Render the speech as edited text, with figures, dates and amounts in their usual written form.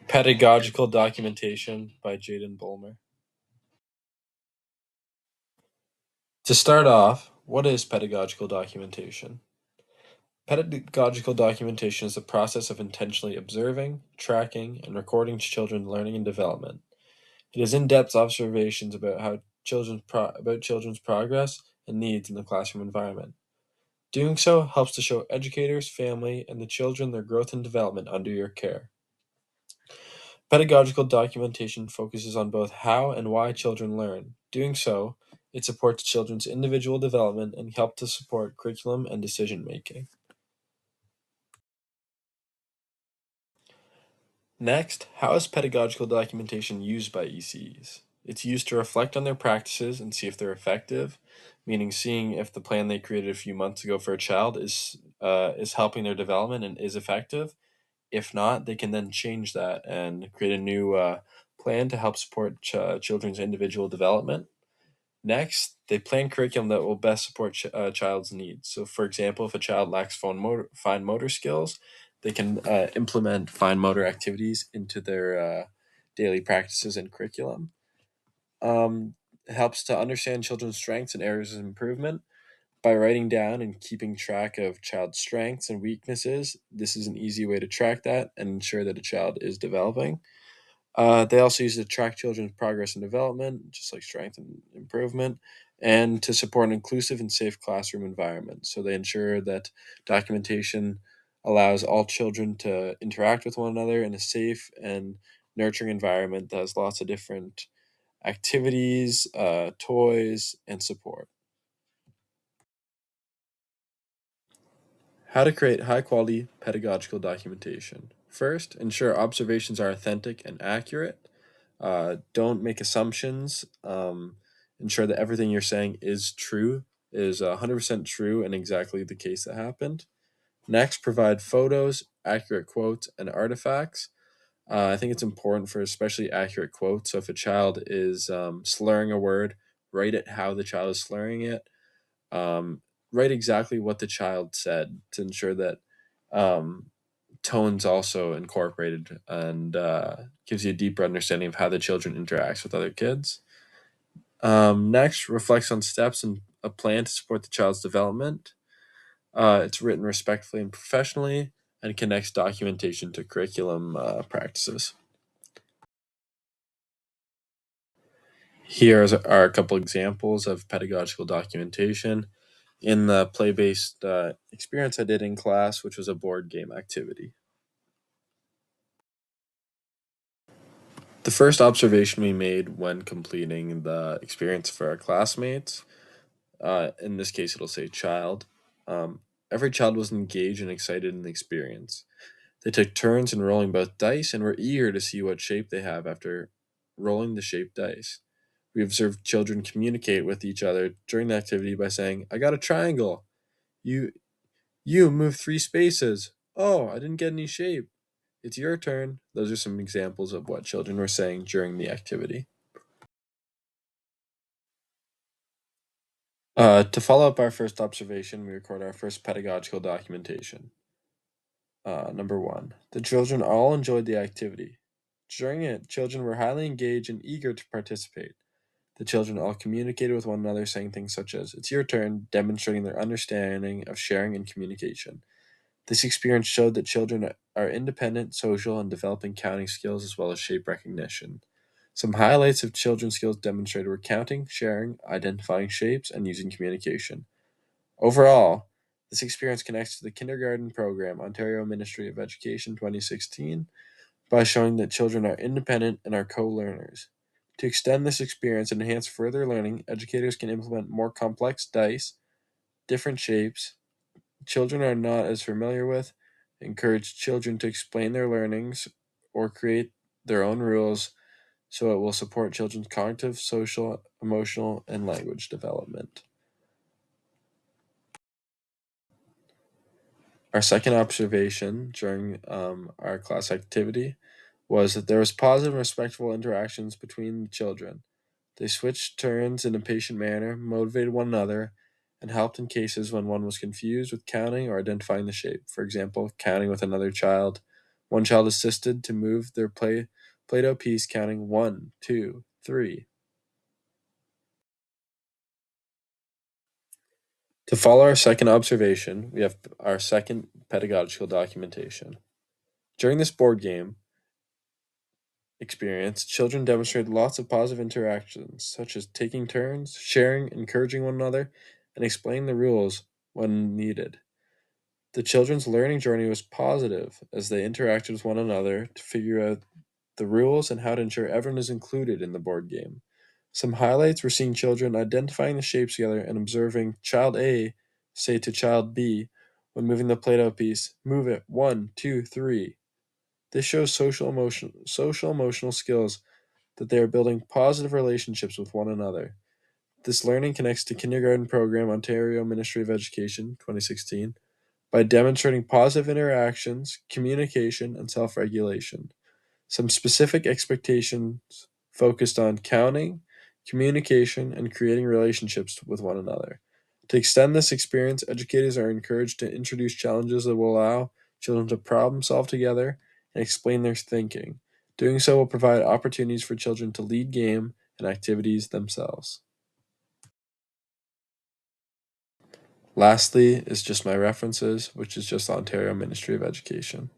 Pedagogical Documentation by Jaden Bulmer. To start off, what is pedagogical documentation? Pedagogical documentation is the process of intentionally observing, tracking, and recording children's learning and development. It is in-depth observations about children's progress and needs in the classroom environment. Doing so helps to show educators, family, and the children their growth and development under your care. Pedagogical documentation focuses on both how and why children learn. Doing so, it supports children's individual development and helps to support curriculum and decision making. Next, how is pedagogical documentation used by ECEs? It's used to reflect on their practices and see if they're effective, meaning seeing if the plan they created a few months ago for a child is helping their development and is effective. If not, they can then change that and create a new plan to help support children's individual development. Next, they plan curriculum that will best support a child's needs. So, for example, if a child lacks fine motor skills, they can implement fine motor activities into their daily practices and curriculum. It helps to understand children's strengths and areas of improvement by writing down and keeping track of child's strengths and weaknesses. This is an easy way to track that and ensure that a child is developing. They also use it to track children's progress and development, just like strength and improvement, and to support an inclusive and safe classroom environment. So they ensure that documentation allows all children to interact with one another in a safe and nurturing environment that has lots of different activities, toys, and support. How to create high quality pedagogical documentation. First, ensure observations are authentic and accurate. Don't make assumptions. Ensure that everything you're saying is true, is 100% true and exactly the case that happened. Next, provide photos, accurate quotes, and artifacts. I think it's important for especially accurate quotes. So if a child is slurring a word, write it how the child is slurring it. Um, Write exactly what the child said to ensure that um, tone's also incorporated and gives you a deeper understanding of how the children interacts with other kids. Next, reflects on steps and a plan to support the child's development. It's written respectfully and professionally and connects documentation to curriculum practices. Here are a couple examples of pedagogical documentation in the play based experience I did in class, which was a board game activity. The first observation we made when completing the experience for our classmates, in this case, it'll say child, every child was engaged and excited in the experience. They took turns in rolling both dice and were eager to see what shape they have after rolling the shaped dice. We observed children communicate with each other during the activity by saying, I got a triangle. You you move three spaces. Oh, I didn't get any shape. It's your turn. Those are some examples of what children were saying during the activity. To follow up our first observation, we record our first pedagogical documentation. Number one, the children all enjoyed the activity. During it, children were highly engaged and eager to participate. The children all communicated with one another, saying things such as, It's your turn, demonstrating their understanding of sharing and communication. This experience showed that children are independent, social, and developing counting skills as well as shape recognition. Some highlights of children's skills demonstrated were counting, sharing, identifying shapes, and using communication. Overall, this experience connects to the kindergarten program, Ontario Ministry of Education 2016, by showing that children are independent and are co learners. To extend this experience and enhance further learning, educators can implement more complex dice, different shapes, children are not as familiar with, encourage children to explain their learnings or create their own rules so it will support children's cognitive, social, emotional, and language development. Our second observation during our class activity was that there was positive and respectful interactions between the children. They switched turns in a patient manner, motivated one another, and helped in cases when one was confused with counting or identifying the shape. For example, counting with another child One child assisted to move their Play-Doh piece, counting 1, 2, 3. To follow our second observation, we have our second pedagogical documentation. During this board game experience, children demonstrated lots of positive interactions, such as taking turns, sharing, encouraging one another, and explaining the rules when needed. The children's learning journey was positive as they interacted with one another to figure out the rules and how to ensure everyone is included in the board game. Some highlights were seeing children identifying the shapes together and observing Child A say to Child B when moving the Play-Doh piece, "Move it, 1, 2, 3." This shows social emotional skills that they are building positive relationships with one another. This learning connects to kindergarten program Ontario Ministry of Education 2016 by demonstrating positive interactions, communication, and self-regulation. Some specific expectations focused on counting, communication, and creating relationships with one another. To extend this experience, educators are encouraged to introduce challenges that will allow children to problem solve together and explain their thinking. Doing so will provide opportunities for children to lead game and activities themselves. Lastly is just my references, which is just the Ontario Ministry of Education.